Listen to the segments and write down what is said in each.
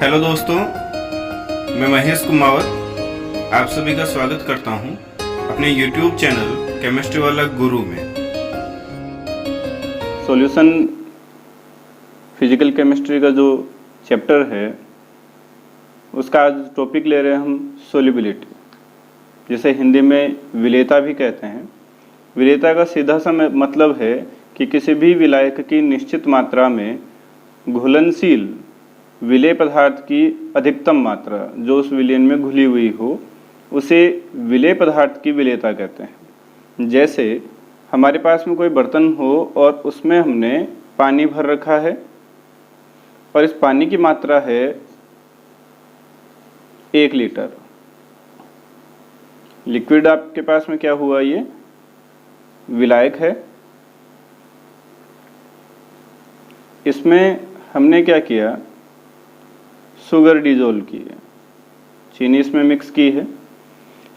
Hello दोस्तों, मैं महेश कुमावत आप सभी का स्वागत करता हूं अपने YouTube चैनल केमिस्ट्री वाला गुरु में। सॉल्यूशन फिजिकल केमिस्ट्री का जो चैप्टर है उसका आज टॉपिक ले रहे हैं हम सोल्युबिलिटी, जिसे हिंदी में विलेयता भी कहते हैं। विलेयता का सीधा सा मतलब है कि किसी भी विलायक की निश्चित मात्रा में घुलनशील विलेय पदार्थ की अधिकतम मात्रा जो उस विलयन में घुली हुई हो उसे विलेय पदार्थ की विलेयता कहते हैं। जैसे हमारे पास में कोई बर्तन हो और उसमें हमने पानी भर रखा है और इस पानी की मात्रा है 1 लीटर। लिक्विड आपके पास में क्या हुआ, ये विलायक है। इसमें हमने क्या किया, शुगर डिजोल्व की है, चीनी इसमें मिक्स की है।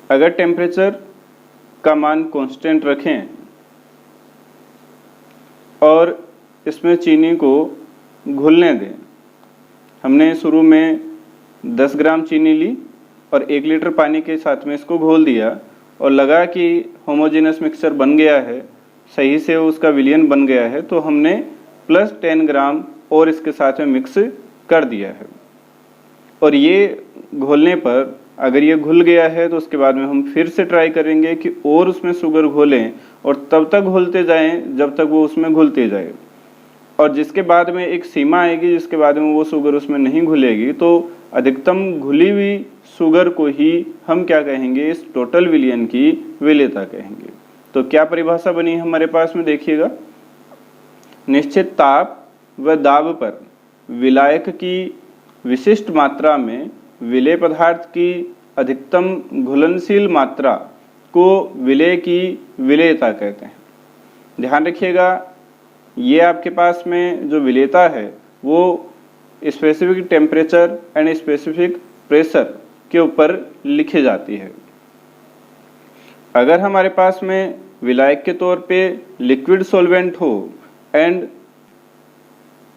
अगर टेम्परेचर का मान कांस्टेंट रखें और इसमें चीनी को घुलने दें, हमने शुरू में 10 ग्राम चीनी ली और 1 लीटर पानी के साथ में इसको घोल दिया और लगा कि होमोजेनस मिक्सचर बन गया है, सही से उसका विलयन बन गया है, तो हमने प्लस 10 ग्राम और इसके साथ में मिक्स कर दिया है। और ये घोलने पर अगर ये घुल गया है तो उसके बाद में हम फिर से ट्राई करेंगे कि और उसमें शुगर घोलें और तब तक घोलते जाएं जब तक वो उसमें घुलते जाए। और जिसके बाद में एक सीमा आएगी जिसके बाद में वो शुगर उसमें नहीं घुलेगी, तो अधिकतम घुली हुई शुगर को ही हम क्या कहेंगे, इस टोटल विलयन की विलेयता कहेंगे। तो क्या परिभाषा बनी हमारे पास में, देखिएगा। निश्चित ताप व दाब पर विलायक की विशिष्ट मात्रा में विलेय पदार्थ की अधिकतम घुलनशील मात्रा को विलेय की विलेयता कहते हैं। ध्यान रखिएगा, ये आपके पास में जो विलेयता है वो specific temperature and specific pressure के ऊपर लिखी जाती है। अगर हमारे पास में विलायक के तौर पे लिक्विड सॉल्वेंट हो एंड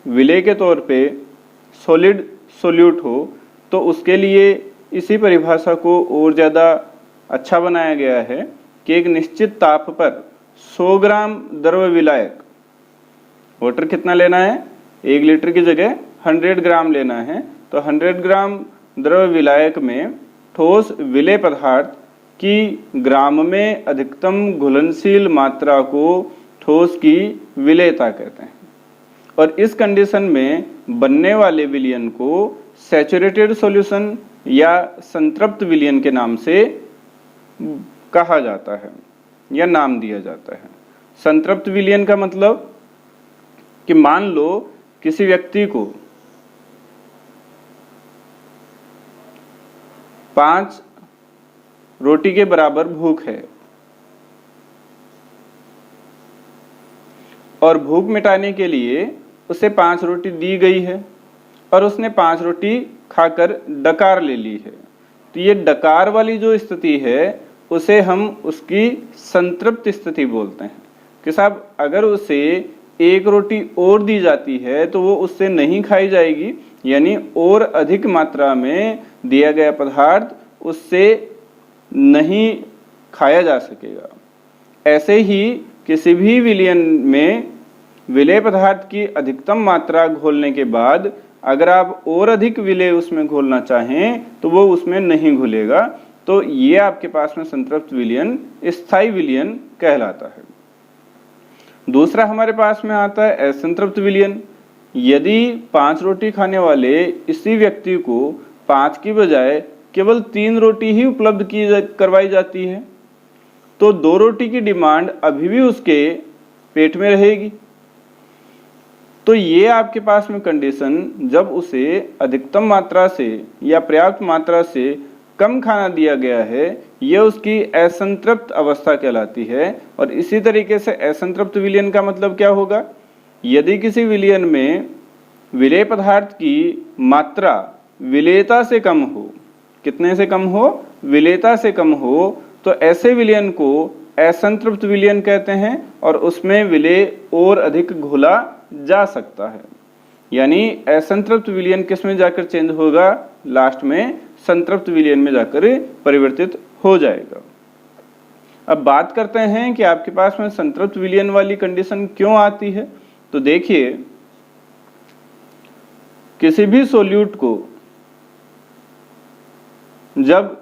विलेय के तौर पे सॉलिड सोल्यूट हो, तो उसके लिए इसी परिभाषा को और ज़्यादा अच्छा बनाया गया है कि एक निश्चित ताप पर 100 ग्राम द्रव विलायक, वाटर कितना लेना है, 1 लीटर की जगह 100 ग्राम लेना है, तो 100 ग्राम द्रव विलायक में ठोस विलेय पदार्थ की ग्राम में अधिकतम घुलनशील मात्रा को ठोस की विलेयता कहते हैं। और इस कंडीशन में बनने वाले विलयन को सैचुरेटेड सॉल्यूशन या संतृप्त विलयन के नाम से कहा जाता है या नाम दिया जाता है। संतृप्त विलयन का मतलब कि मान लो किसी व्यक्ति को 5 रोटी के बराबर भूख है और भूख मिटाने के लिए उसे 5 रोटी दी गई है और उसने 5 रोटी खाकर डकार ले ली है। तो ये डकार वाली जो स्थिति है उसे हम उसकी संतृप्त स्थिति बोलते हैं कि साहब अगर उसे 1 रोटी और दी जाती है तो वो उससे नहीं खाई जाएगी, यानी और अधिक मात्रा में दिया गया पदार्थ उससे नहीं खाया जा सकेगा। ऐसे ही किसी भी विलयन में विलेय पदार्थ की अधिकतम मात्रा घोलने के बाद अगर आप और अधिक विलेय उसमें घोलना चाहें तो वो उसमें नहीं घुलेगा। तो ये आपके पास में संतृप्त विलयन स्थायी विलयन कहलाता है। दूसरा हमारे पास में आता है असंतृप्त विलयन। यदि 5 रोटी खाने वाले इसी व्यक्ति को 5 की बजाय केवल 3 रोटी ही उपलब्ध करवाई जाती है, तो 2 रोटी की डिमांड अभी भी उसके पेट में रहेगी। तो ये आपके पास में कंडीशन, जब उसे अधिकतम मात्रा से या पर्याप्त मात्रा से कम खाना दिया गया है, यह उसकी असंतृप्त अवस्था कहलाती है। और इसी तरीके से असंतृप्त विलयन का मतलब क्या होगा, यदि किसी विलयन में विलेय पदार्थ की मात्रा विलेयता से कम हो, कितने से कम हो, विलेयता से कम हो, तो ऐसे विलयन को असंतृप्त विलयन कहते हैं और उसमें विलेय और अधिक घोला जा सकता है। यानी असंतृप्त विलयन किस में जाकर चेंज होगा, लास्ट में संतृप्त विलयन में जाकर परिवर्तित हो जाएगा। अब बात करते हैं कि आपके पास में संतृप्त विलयन वाली कंडीशन क्यों आती है। तो देखिए, किसी भी सॉल्यूट को जब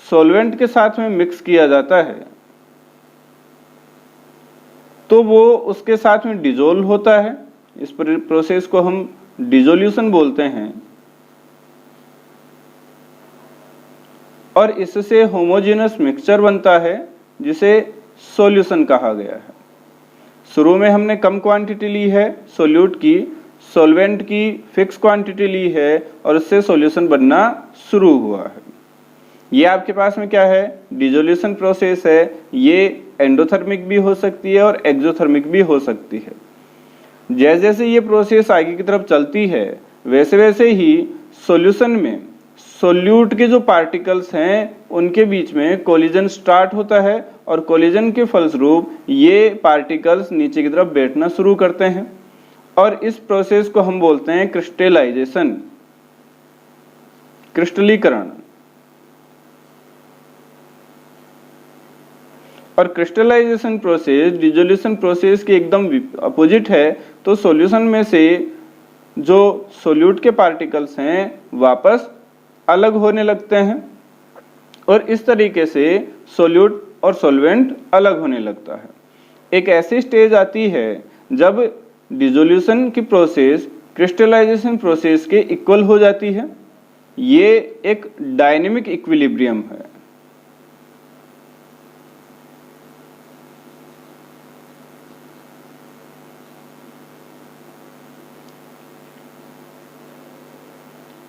सॉल्वेंट के साथ में मिक्स किया जाता है तो वो उसके साथ में डिजोल्व होता है। इस प्रोसेस को हम डिसोल्यूशन बोलते हैं और इससे होमोजेनस मिक्सचर बनता है जिसे सॉल्यूशन कहा गया है। शुरू में हमने कम क्वांटिटी ली है सॉल्यूट की, सॉल्वेंट की फिक्स क्वांटिटी ली है और उससे सॉल्यूशन बनना शुरू हुआ है। ये आपके पास में क्या है, डिसोल्यूशन प्रोसेस है। ये एंडोथर्मिक भी हो सकती है और एक्सोथर्मिक भी हो सकती है। जैसे जैसे ये प्रोसेस आगे की तरफ चलती है वैसे वैसे ही सॉल्यूशन में सॉल्यूट के जो पार्टिकल्स हैं उनके बीच में कोलिजन स्टार्ट होता है और कोलिजन के फलस्वरूप ये पार्टिकल्स नीचे की तरफ बैठना शुरू करते हैं और इस प्रोसेस को हम बोलते हैं क्रिस्टलाइजेशन, क्रिस्टलीकरण। और क्रिस्टलाइजेशन प्रोसेस डिसोल्यूशन प्रोसेस के एकदम अपोजिट है। तो सॉल्यूशन में से जो सॉल्यूट के पार्टिकल्स हैं वापस अलग होने लगते हैं और इस तरीके से सॉल्यूट और सॉल्वेंट अलग होने लगता है। एक ऐसी स्टेज आती है जब डिसोल्यूशन की प्रोसेस क्रिस्टलाइजेशन प्रोसेस के इक्वल हो जाती है। ये एक डायनेमिक इक्विलिब्रियम है।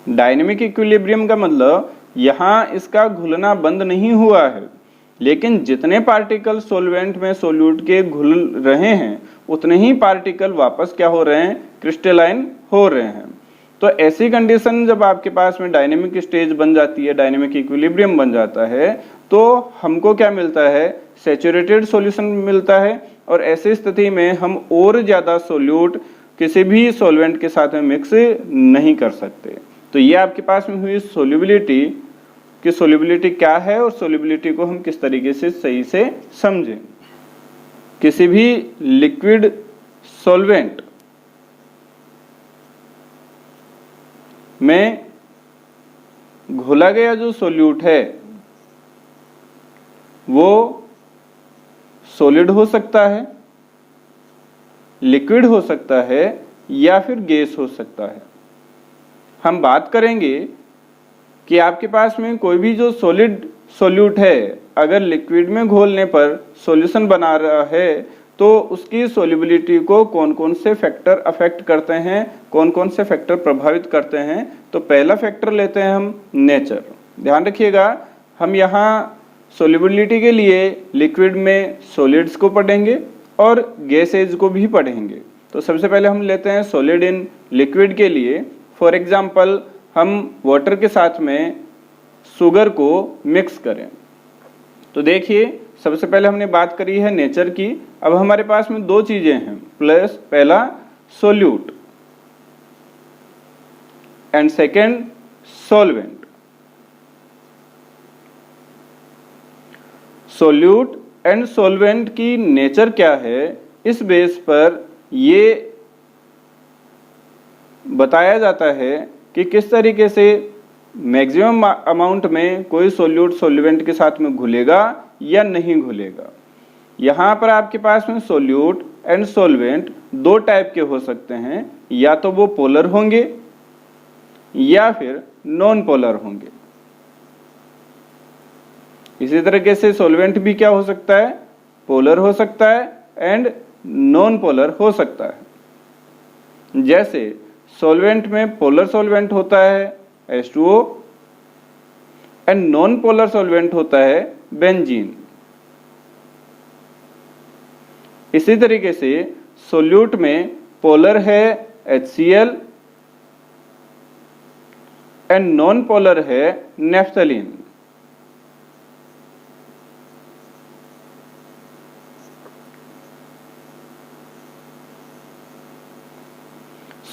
डायनेमिक इक्विलिब्रियम का मतलब यहाँ इसका घुलना बंद नहीं हुआ है, लेकिन जितने पार्टिकल सॉल्वेंट में सॉल्यूट के घुल रहे हैं उतने ही पार्टिकल वापस क्या हो रहे हैं, क्रिस्टलाइन हो रहे हैं। तो ऐसी कंडीशन जब आपके पास में डायनेमिक स्टेज बन जाती है, डायनेमिक इक्विलिब्रियम बन जाता है, तो हमको क्या मिलता है, सैचुरेटेड सॉल्यूशन मिलता है। और ऐसी स्थिति में हम और ज्यादा सॉल्यूट किसी भी सॉल्वेंट के साथ में मिक्स नहीं कर सकते। तो ये आपके पास में हुई सोल्यूबिलिटी कि सोल्यूबिलिटी क्या है और सोल्यूबिलिटी को हम किस तरीके से सही से समझें। किसी भी लिक्विड सॉल्वेंट में घोला गया जो सॉल्यूट है वो सॉलिड हो सकता है, लिक्विड हो सकता है या फिर गैस हो सकता है। हम बात करेंगे कि आपके पास में कोई भी जो सॉलिड सॉल्यूट है अगर लिक्विड में घोलने पर सॉल्यूशन बना रहा है तो उसकी सोल्यूबिलिटी को कौन कौन से फैक्टर अफेक्ट करते हैं, कौन कौन से फैक्टर प्रभावित करते हैं। तो पहला फैक्टर लेते हैं हम नेचर। ध्यान रखिएगा, हम यहाँ सोल्यूबिलिटी के लिए लिक्विड में सॉलिड्स को पढ़ेंगे और गैसेज को भी पढ़ेंगे। तो सबसे पहले हम लेते हैं सॉलिड इन लिक्विड के लिए। फॉर एग्जाम्पल हम वाटर के साथ में शुगर को मिक्स करें। तो देखिए, सबसे पहले हमने बात करी है नेचर की। अब हमारे पास में दो चीजें हैं, प्लस पहला solute and second solvent. Solute and solvent की नेचर क्या है, इस बेस पर ये बताया जाता है कि किस तरीके से मैक्सिमम अमाउंट में कोई सोल्यूट सॉल्वेंट के साथ में घुलेगा या नहीं घुलेगा। यहाँ पर आपके पास में सोल्यूट एंड सॉल्वेंट दो टाइप के हो सकते हैं, या तो वो पोलर होंगे या फिर नॉन पोलर होंगे। इसी तरीके से सॉल्वेंट भी क्या हो सकता है, पोलर हो सकता है एंड नॉन पोलर हो सकता है। जैसे सॉल्वेंट में पोलर सॉल्वेंट होता है H2O and non polar solvent होता है बेंजीन। इसी तरीके से सोल्यूट में पोलर है HCl एंड नॉन पोलर है नेफ्थलीन।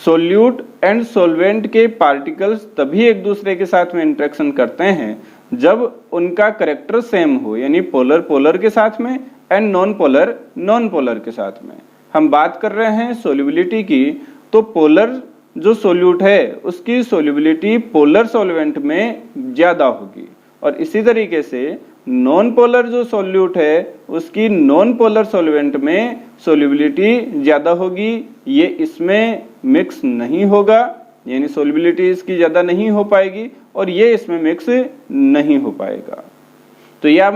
सोल्यूट एंड सोलवेंट के पार्टिकल्स तभी एक दूसरे के साथ में इंटरेक्शन करते हैं जब उनका करेक्टर सेम हो, यानी पोलर पोलर के साथ में and non polar non polar के साथ में। हम बात कर रहे हैं सोल्युबिलिटी की, तो पोलर जो सोल्यूट है उसकी सोल्युबिलिटी पोलर सॉल्वेंट में ज्यादा होगी, और इसी तरीके से नॉन पोलर जो सोल्यूट है उसकी नॉन पोलर सॉल्वेंट में सोल्युबिलिटी ज्यादा होगी। ये इसमें मिक्स नहीं होगा, यानी सोल्युबिलिटी इसकी ज्यादा नहीं हो पाएगी, और ये इसमें मिक्स नहीं हो पाएगा। तो यह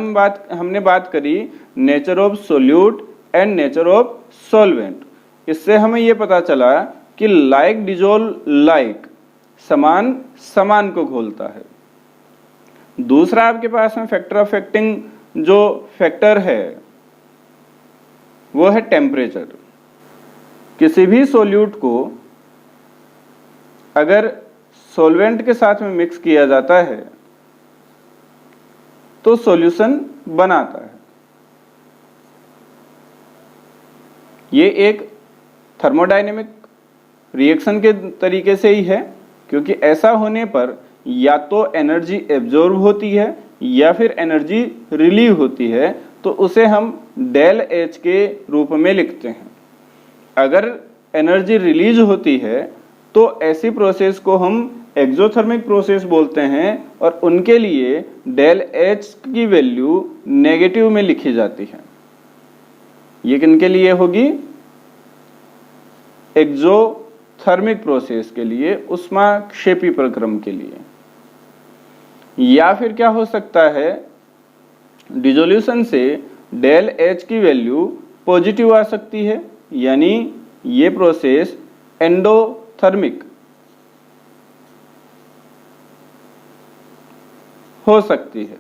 हमने बात करी nature of solute and nature of solvent. इससे हमें यह पता चला कि लाइक डिजोल्व लाइक, समान समान को घोलता है। दूसरा आपके पास में फैक्टर अफेक्टिंग जो फैक्टर है वो है टेम्परेचर। किसी भी सोल्यूट को अगर सॉल्वेंट के साथ में मिक्स किया जाता है तो सॉल्यूशन बनाता है। ये एक थर्मोडायनेमिक रिएक्शन के तरीके से ही है, क्योंकि ऐसा होने पर या तो एनर्जी एब्जॉर्ब होती है या फिर एनर्जी रिलीव होती है, तो उसे हम डेल एच के रूप में लिखते हैं। अगर एनर्जी रिलीज होती है तो ऐसी प्रोसेस को हम एक्सोथर्मिक प्रोसेस बोलते हैं, और उनके लिए डेल एच की वैल्यू नेगेटिव में लिखी जाती है। ये किनके लिए होगी? एक्सोथर्मिक प्रोसेस के लिए, ऊष्माक्षेपी प्रक्रम के लिए। या फिर क्या हो सकता है, डिसोल्यूशन से डेल एच की वैल्यू पॉजिटिव आ सकती है, यानी ये प्रोसेस एंडोथर्मिक हो सकती है।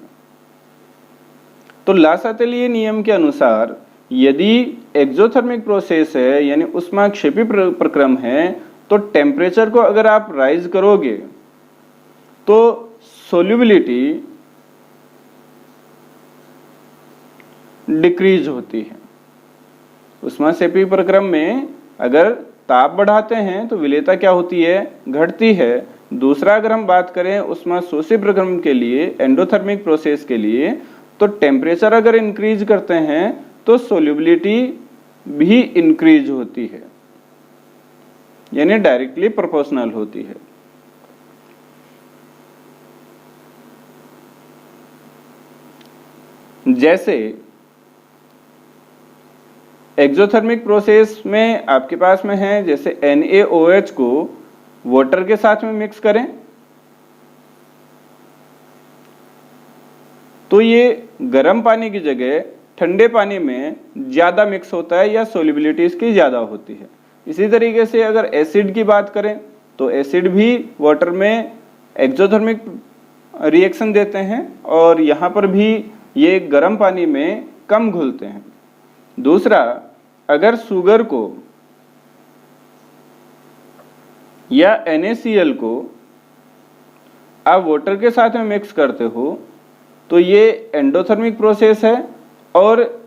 तो लासातेलिए नियम के अनुसार यदि एक्सोथर्मिक प्रोसेस है यानी ऊष्माक्षेपी प्रक्रम है, तो टेम्परेचर को अगर आप राइज करोगे तो सोल्युबिलिटी डिक्रीज होती है। ऊष्माक्षेपी प्रक्रम में अगर ताप बढ़ाते हैं तो विलेयता क्या होती है? घटती है। दूसरा अगर हम बात करें ऊष्माशोषी प्रक्रम के लिए, एंडोथर्मिक प्रोसेस के लिए, तो टेम्परेचर अगर इंक्रीज करते हैं तो सोल्युबिलिटी भी इंक्रीज होती है, यानी डायरेक्टली प्रोपोर्शनल होती है। जैसे एक्सोथर्मिक प्रोसेस में आपके पास में है, जैसे NaOH को वाटर के साथ में मिक्स करें तो ये गर्म पानी की जगह ठंडे पानी में ज्यादा मिक्स होता है या सोल्युबिलिटी इसकी ज्यादा होती है। इसी तरीके से अगर एसिड की बात करें तो एसिड भी वाटर में एक्सोथर्मिक रिएक्शन देते हैं, और यहाँ पर भी ये गर्म पानी में कम घुलते हैं। दूसरा, अगर शुगर को या NaCl को आप वाटर के साथ में मिक्स करते हो तो ये एंडोथर्मिक प्रोसेस है, और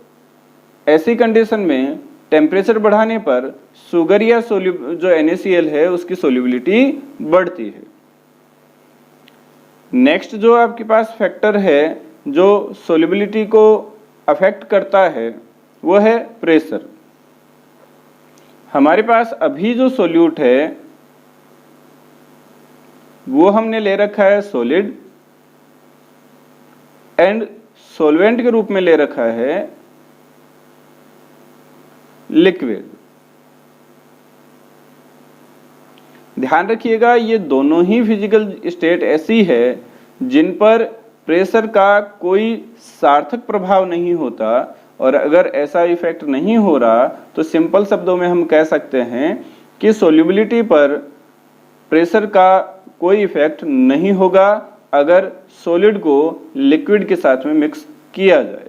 ऐसी कंडीशन में टेम्परेचर बढ़ाने पर शुगर या जो NaCl है उसकी सोल्युबिलिटी बढ़ती है। नेक्स्ट जो आपके पास फैक्टर है जो सोल्युबिलिटी को अफेक्ट करता है वो है प्रेशर। हमारे पास अभी जो सोल्यूट है वो हमने ले रखा है सॉलिड, एंड सॉल्वेंट के रूप में ले रखा है लिक्विड। ध्यान रखिएगा ये दोनों ही फिजिकल स्टेट ऐसी है जिन पर प्रेशर का कोई सार्थक प्रभाव नहीं होता, और अगर ऐसा इफेक्ट नहीं हो रहा तो सिंपल शब्दों में हम कह सकते हैं कि सोल्युबिलिटी पर प्रेशर का कोई इफेक्ट नहीं होगा अगर सॉलिड को लिक्विड के साथ में मिक्स किया जाए।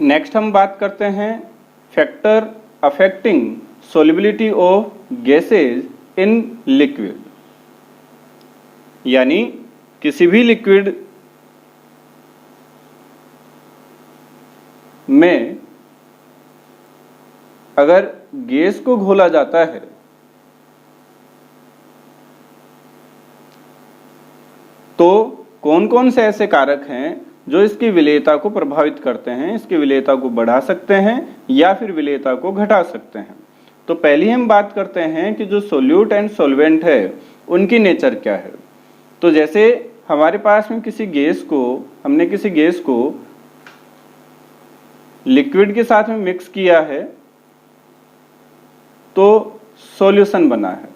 नेक्स्ट हम बात करते हैं factor affecting solubility of gases in liquid, यानी किसी भी लिक्विड में अगर गैस को घोला जाता है तो कौन कौन से ऐसे कारक हैं जो इसकी विलेयता को प्रभावित करते हैं, इसकी विलेयता को बढ़ा सकते हैं या फिर विलेयता को घटा सकते हैं। तो पहली हम बात करते हैं कि जो सोल्यूट एंड सॉल्वेंट है उनकी नेचर क्या है। तो जैसे हमारे पास में हमने किसी गैस को लिक्विड के साथ में मिक्स किया है तो सॉल्यूशन बना है।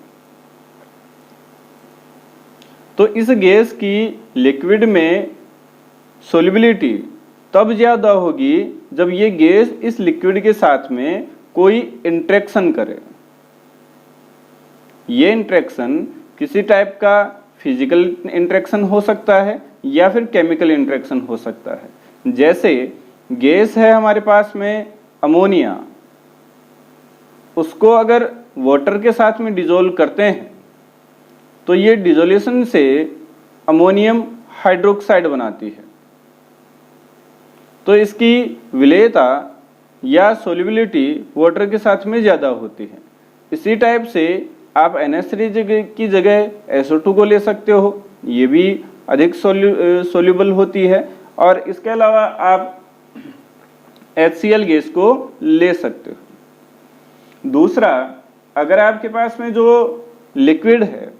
तो इस गैस की लिक्विड में सोल्युबिलिटी तब ज्यादा होगी जब ये गैस इस लिक्विड के साथ में कोई इंटरेक्शन करे। ये इंटरेक्शन किसी टाइप का फिजिकल इंटरेक्शन हो सकता है या फिर केमिकल इंटरेक्शन हो सकता है। जैसे गैस है हमारे पास में अमोनिया, उसको अगर वाटर के साथ में डिसॉल्व करते हैं तो ये डिसोल्यूशन से अमोनियम हाइड्रोक्साइड बनाती है। तो इसकी विलेयता या सोल्युबिलिटी वाटर के साथ में ज़्यादा होती है। इसी टाइप से आप NH3 की जगह SO2 को ले सकते हो, ये भी अधिक सोल्यूबल होती है। और इसके अलावा आप HCl गैस को ले सकते हो। दूसरा, अगर आपके पास में जो लिक्विड है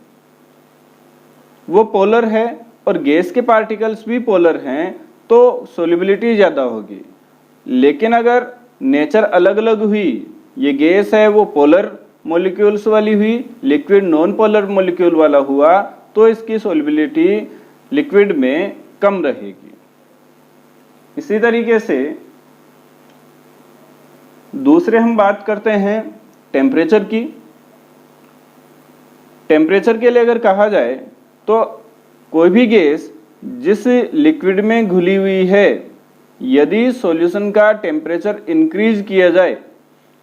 वो पोलर है और गैस के पार्टिकल्स भी पोलर हैं तो सोल्युबिलिटी ज़्यादा होगी। लेकिन अगर नेचर अलग अलग हुई, ये गैस है वो पोलर मॉलिक्यूल्स वाली हुई, लिक्विड नॉन पोलर मॉलिक्यूल वाला हुआ, तो इसकी सोल्युबिलिटी लिक्विड में कम रहेगी। इसी तरीके से दूसरे हम बात करते हैं टेम्परेचर की। टेम्परेचर के लिए अगर कहा जाए तो कोई भी गैस जिस लिक्विड में घुली हुई है, यदि सॉल्यूशन का टेम्परेचर इंक्रीज किया जाए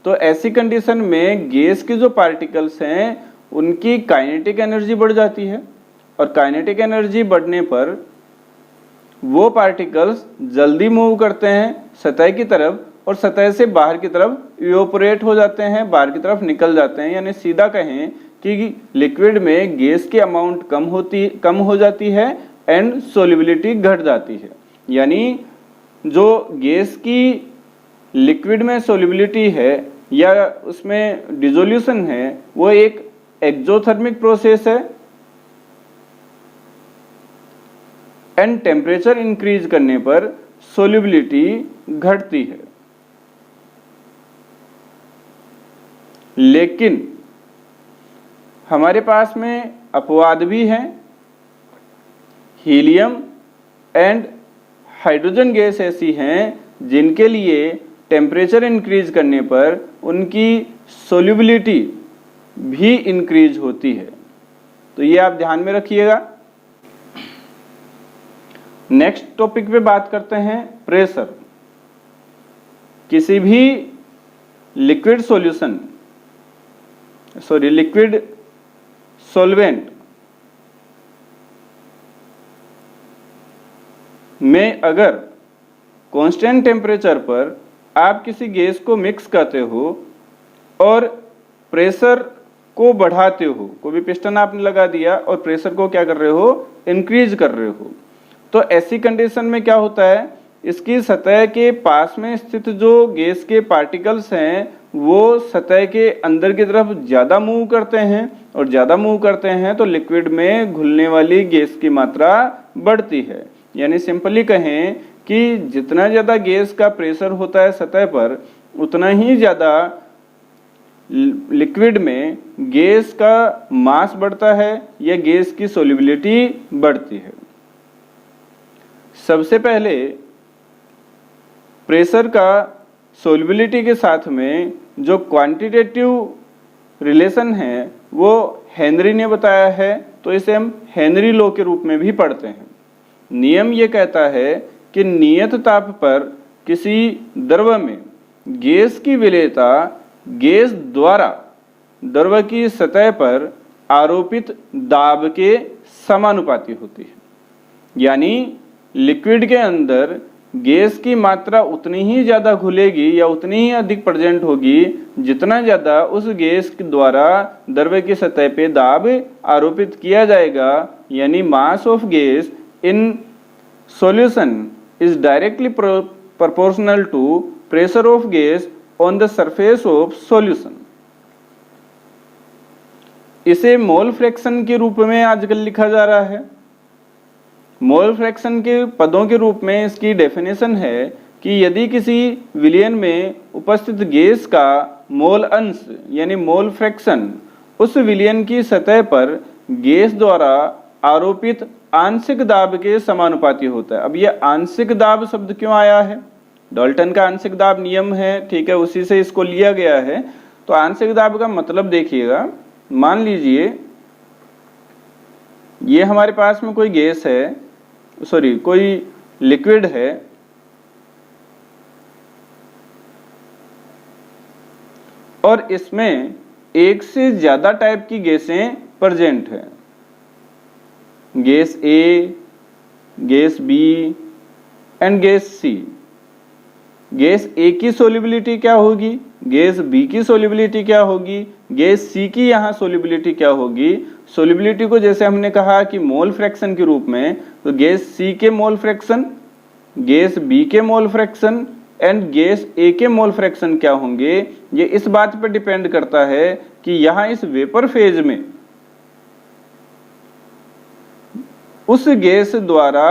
तो ऐसी कंडीशन में गैस के जो पार्टिकल्स हैं उनकी काइनेटिक एनर्जी बढ़ जाती है। और काइनेटिक एनर्जी बढ़ने पर वो पार्टिकल्स जल्दी मूव करते हैं सतह की तरफ और सतह से बाहर की तरफ इवेपोरेट हो जाते हैं, बाहर की तरफ निकल जाते हैं। यानी सीधा कहें कि लिक्विड में गैस की अमाउंट कम हो जाती है एंड सोल्युबिलिटी घट जाती है। यानी जो गैस की लिक्विड में सोल्युबिलिटी है या उसमें डिसोल्यूशन है वो एक एक्सोथर्मिक प्रोसेस है एंड टेम्परेचर इंक्रीज करने पर सोल्युबिलिटी घटती है। लेकिन हमारे पास में अपवाद भी हैं। हीलियम एंड हाइड्रोजन गैस ऐसी हैं जिनके लिए टेम्परेचर इंक्रीज करने पर उनकी सोल्युबिलिटी भी इंक्रीज होती है। तो ये आप ध्यान में रखिएगा। नेक्स्ट टॉपिक पे बात करते हैं प्रेशर। किसी भी लिक्विड सॉल्वेंट में अगर कांस्टेंट टेम्परेचर पर आप किसी गैस को मिक्स करते हो और प्रेशर को बढ़ाते हो, कोई भी पिस्टन आपने लगा दिया और प्रेशर को क्या कर रहे हो, इंक्रीज कर रहे हो, तो ऐसी कंडीशन में क्या होता है, इसकी सतह के पास में स्थित जो गैस के पार्टिकल्स हैं वो सतह के अंदर की तरफ ज़्यादा मूव करते हैं और ज़्यादा मूव करते हैं तो लिक्विड में घुलने वाली गैस की मात्रा बढ़ती है। यानी सिंपली कहें कि जितना ज़्यादा गैस का प्रेशर होता है सतह पर उतना ही ज़्यादा लिक्विड में गैस का मास बढ़ता है या गैस की सोल्युबिलिटी बढ़ती है। सबसे पहले प्रेशर का सोल्युबिलिटी के साथ में जो क्वांटिटेटिव रिलेशन है वो हेनरी ने बताया है, तो इसे हम हेनरी लॉ के रूप में भी पढ़ते हैं। नियम ये कहता है कि नियत ताप पर किसी द्रव में गैस की विलेयता गैस द्वारा द्रव की सतह पर आरोपित दाब के समानुपाती होती है। यानी लिक्विड के अंदर गैस की मात्रा उतनी ही ज़्यादा घुलेगी या उतनी ही अधिक प्रेजेंट होगी जितना ज़्यादा उस गैस के द्वारा द्रव्य की सतह पे दाब आरोपित किया जाएगा। यानी mass of gas in solution is directly proportional to pressure of gas on the surface of solution. इसे मोल फ्रैक्शन के रूप में आजकल लिखा जा रहा है। मोल फ्रैक्शन के पदों के रूप में इसकी डेफिनेशन है कि यदि किसी विलयन में उपस्थित गैस का मोल अंश यानी मोल फ्रैक्शन उस विलयन की सतह पर गैस द्वारा आरोपित आंशिक दाब के समानुपाती होता है। अब ये आंशिक दाब शब्द क्यों आया है? डाल्टन का आंशिक दाब नियम है, ठीक है, उसी से इसको लिया गया है। तो आंशिक दाब का मतलब देखिएगा, मान लीजिए ये हमारे पास में कोई गैस है, सॉरी कोई लिक्विड है और इसमें एक से ज्यादा टाइप की गैसें प्रेजेंट है। Gas A, gas B and gas C. Gas A की सोल्युबिलिटी क्या होगी, गैस बी की सोल्युबिलिटी क्या होगी, गैस सी की यहाँ सोल्युबिलिटी क्या होगी। सोल्युबिलिटी को जैसे हमने कहा कि मोल फ्रैक्शन के रूप में, तो गैस सी के मोल फ्रैक्शन, गैस बी के मोल फ्रैक्शन एंड गैस ए के मोल फ्रैक्शन क्या होंगे, ये इस बात पर डिपेंड करता है कि यहाँ इस वेपर फेज में उस गैस द्वारा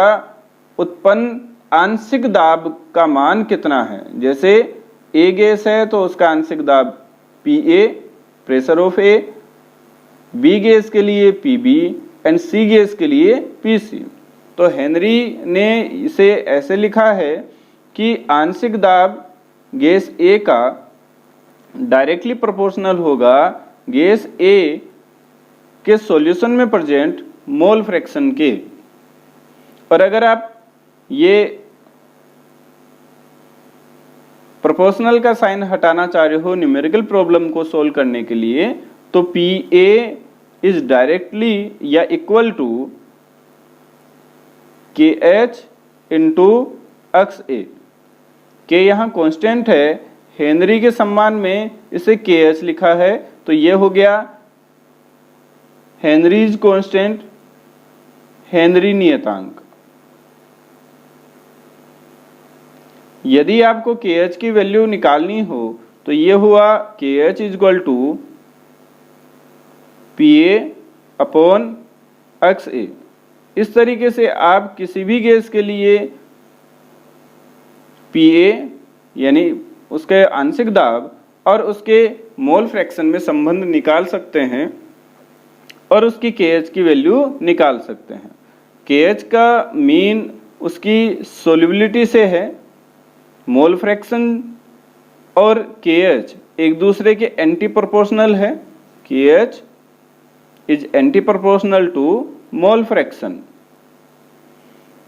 उत्पन्न आंशिक दाब का मान कितना है। जैसे ए गैस है तो उसका आंशिक दाब PA, pressure of A, B gas के लिए PB एंड सी गैस के लिए PC। तो हेनरी ने इसे ऐसे लिखा है कि आंशिक दाब गैस ए का डायरेक्टली प्रोपोर्शनल होगा गैस ए के सॉल्यूशन में प्रेजेंट मोल फ्रैक्शन के। और अगर आप ये प्रोपोर्शनल का साइन हटाना चाह रहे हो न्यूमेरिकल प्रॉब्लम को सोल्व करने के लिए, तो PA इज डायरेक्टली या equal to KH into XA। के यहाँ कांस्टेंट है, हेनरी के सम्मान में इसे KH लिखा है, तो ये हो गया हेनरीज कांस्टेंट, हेनरी नियतांक। यदि आपको KH की वैल्यू निकालनी हो तो ये हुआ KH is equal to PA upon XA। इस तरीके से आप किसी भी गैस के लिए PA यानी उसके आंशिक दाब और उसके मोल फ्रैक्शन में संबंध निकाल सकते हैं और उसकी KH की वैल्यू निकाल सकते हैं। KH का मीन उसकी सोल्युबिलिटी से है। मोल फ्रैक्शन और KH एक दूसरे के एंटी प्रोपोर्शनल है। KH is anti proportional to mole fraction,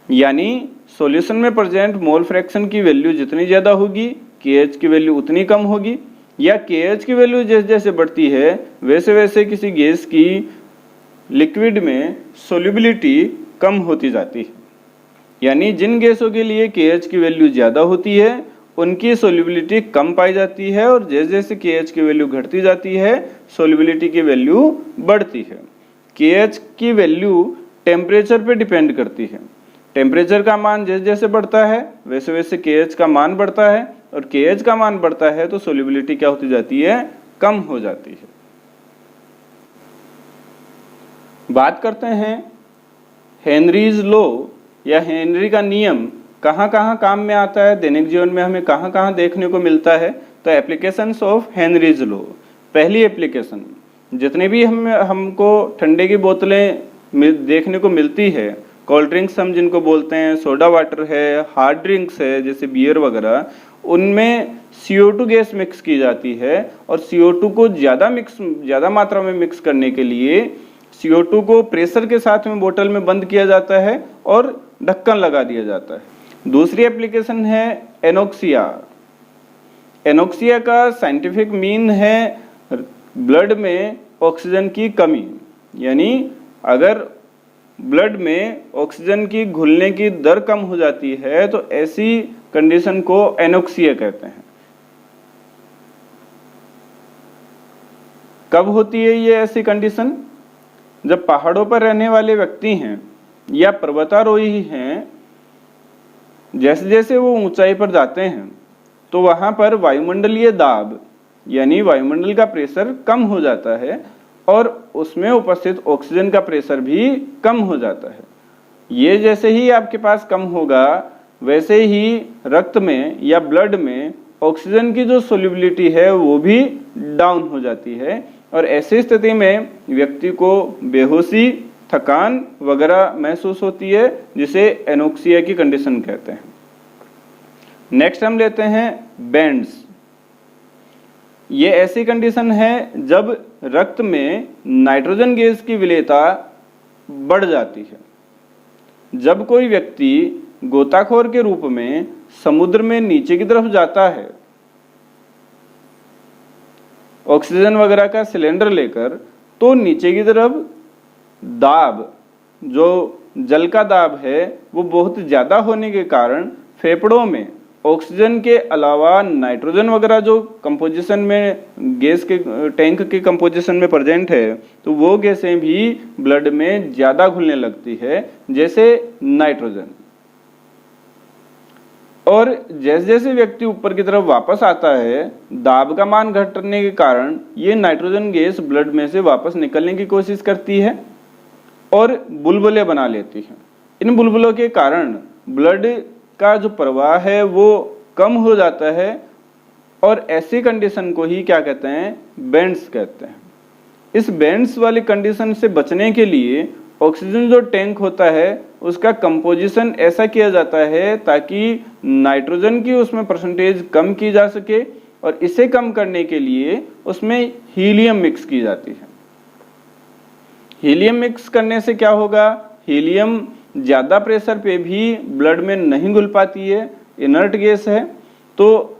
यानी सॉल्यूशन में प्रेजेंट मोल फ्रैक्शन की वैल्यू जितनी ज्यादा होगी KH की वैल्यू उतनी कम होगी, या KH की वैल्यू जैसे जैसे बढ़ती है वैसे वैसे किसी गैस की लिक्विड में सोल्युबिलिटी कम होती जाती है। यानी जिन गैसों के लिए KH की वैल्यू ज़्यादा होती है उनकी सोल्युबिलिटी कम पाई जाती है, और जैसे जैसे KH की वैल्यू घटती जाती है सोल्युबिलिटी की वैल्यू बढ़ती है। KH की वैल्यू टेम्परेचर पे डिपेंड करती है। टेम्परेचर का मान जैसे जैसे बढ़ता है वैसे वैसे KH का मान बढ़ता है, और KH का मान बढ़ता है तो सोल्युबिलिटी क्या होती जाती है, कम हो जाती है। बात करते हैं हेनरीज लॉ या हेनरी का नियम कहाँ कहाँ काम में आता है, दैनिक जीवन में हमें कहाँ कहाँ देखने को मिलता है। तो एप्लीकेशंस ऑफ हेनरीज लॉ। पहली एप्लीकेशन, जितने भी हमको ठंडे की बोतलें देखने को मिलती है, कोल्ड ड्रिंक्स हम जिनको बोलते हैं, सोडा वाटर है, हार्ड ड्रिंक्स है जैसे बियर वगैरह, उनमें CO2 गैस मिक्स की जाती है। और CO2 को ज़्यादा मात्रा में मिक्स करने के लिए CO2 को प्रेशर के साथ में बोतल में बंद किया जाता है और ढक्कन लगा दिया जाता है। दूसरी एप्लीकेशन है एनोक्सिया। एनोक्सिया का साइंटिफिक मीन है ब्लड में ऑक्सीजन की कमी, यानी अगर ब्लड में ऑक्सीजन की घुलने की दर कम हो जाती है, तो ऐसी कंडीशन को एनोक्सिया कहते हैं। कब होती है ये ऐसी कंडीशन? जब पहाड़ों पर रहने वाले व्यक्ति हैं या पर्वतारोही हैं, जैसे जैसे वो ऊंचाई पर जाते हैं तो वहां पर वायुमंडलीय दाब यानी वायुमंडल का प्रेशर कम हो जाता है और उसमें उपस्थित ऑक्सीजन का प्रेशर भी कम हो जाता है। ये जैसे ही आपके पास कम होगा, वैसे ही रक्त में या ब्लड में ऑक्सीजन की जो सोल्युबिलिटी है वो भी डाउन हो जाती है और ऐसी स्थिति में व्यक्ति को बेहोशी, थकान वगैरह महसूस होती है, जिसे एनोक्सिया की कंडीशन कहते हैं। नेक्स्ट हम लेते हैं बैंड्स। ये ऐसी कंडीशन है जब रक्त में नाइट्रोजन गैस की विलेयता बढ़ जाती है। जब कोई व्यक्ति गोताखोर के रूप में समुद्र में नीचे की तरफ जाता है ऑक्सीजन वगैरह का सिलेंडर लेकर, तो नीचे की तरफ दाब, जो जल का दाब है, वो बहुत ज़्यादा होने के कारण फेफड़ों में ऑक्सीजन के अलावा नाइट्रोजन वगैरह जो कंपोजिशन में गैस के टैंक के कंपोजिशन में प्रेजेंट है, तो वो गैसें भी ब्लड में ज़्यादा घुलने लगती है, जैसे नाइट्रोजन। और जैसे जैसे व्यक्ति ऊपर की तरफ वापस आता है, दाब का मान घटने के कारण ये नाइट्रोजन गैस ब्लड में से वापस निकलने की कोशिश करती है और बुलबुले बना लेती है। इन बुलबुलों के कारण ब्लड का जो प्रवाह है वो कम हो जाता है और ऐसी कंडीशन को ही क्या कहते हैं? बैंड्स कहते हैं। इस बैंड्स वाली कंडीशन से बचने के लिए ऑक्सीजन जो टैंक होता है उसका कंपोजिशन ऐसा किया जाता है ताकि नाइट्रोजन की उसमें परसेंटेज कम की जा सके और इसे कम करने के लिए उसमें हीलियम मिक्स की जाती है। हीलियम मिक्स करने से क्या होगा? हीलियम ज़्यादा प्रेशर पे भी ब्लड में नहीं घुल पाती है, इनर्ट गैस है, तो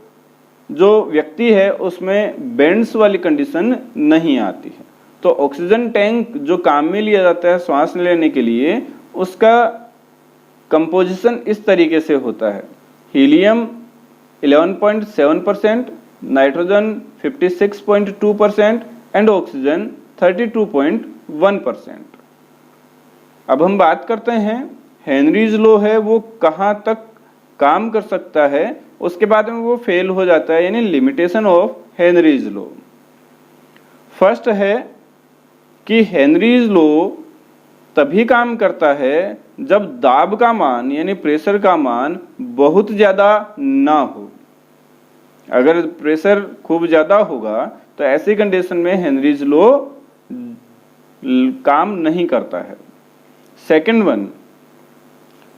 जो व्यक्ति है उसमें बैंड्स वाली कंडीशन नहीं आती है। तो ऑक्सीजन टैंक जो काम में लिया जाता है सांस लेने के लिए, उसका कंपोजिशन इस तरीके से होता है: हीलियम 11.7%, नाइट्रोजन 56.2% एंड ऑक्सीजन 32.1%। अब हम बात करते हैं हेनरीज लॉ है वो कहाँ तक काम कर सकता है, उसके बाद में वो फेल हो जाता है, यानी limitation of Henry's law. First है कि हेनरीज लॉ तभी काम करता है जब दाब का मान यानी प्रेशर का मान बहुत ज़्यादा ना हो। अगर प्रेशर खूब ज़्यादा होगा तो ऐसी कंडीशन में हेनरीज लॉ काम नहीं करता है। सेकंड वन,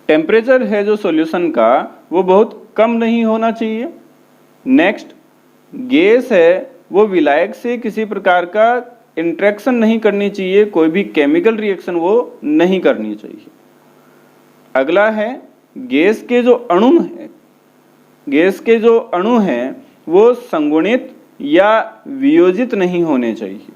टेम्परेचर है जो सॉल्यूशन का वो बहुत कम नहीं होना चाहिए। नेक्स्ट, गैस है वो विलायक से किसी प्रकार का इंट्रैक्शन नहीं करनी चाहिए, कोई भी केमिकल रिएक्शन वो नहीं करनी चाहिए। अगला है गैस के जो अणु हैं वो संगुणित या वियोजित नहीं होने चाहिए।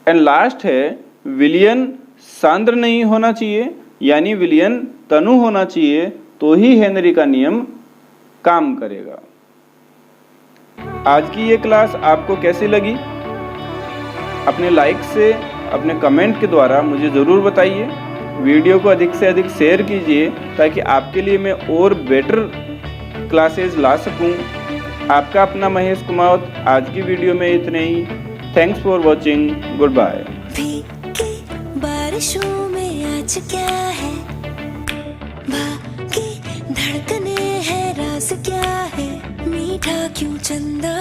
एंड लास्ट है विलयन सांद्र नहीं होना चाहिए, यानी विलयन तनु होना चाहिए, तो ही हेनरी का नियम काम करेगा। आज की ये क्लास आपको कैसी लगी? अपने लाइक से, अपने कमेंट के द्वारा मुझे ज़रूर बताइए। वीडियो को अधिक से अधिक शेयर कीजिए ताकि आपके लिए मैं और बेटर क्लासेस ला सकूं। आपका अपना महेश कुमावत। आज की वीडियो में इतने ही। Thanks for watching. Goodbye. बारिशों में आज क्या है, बाकी धड़कने हैं, राज क्या है, मीठा क्यों चंदा।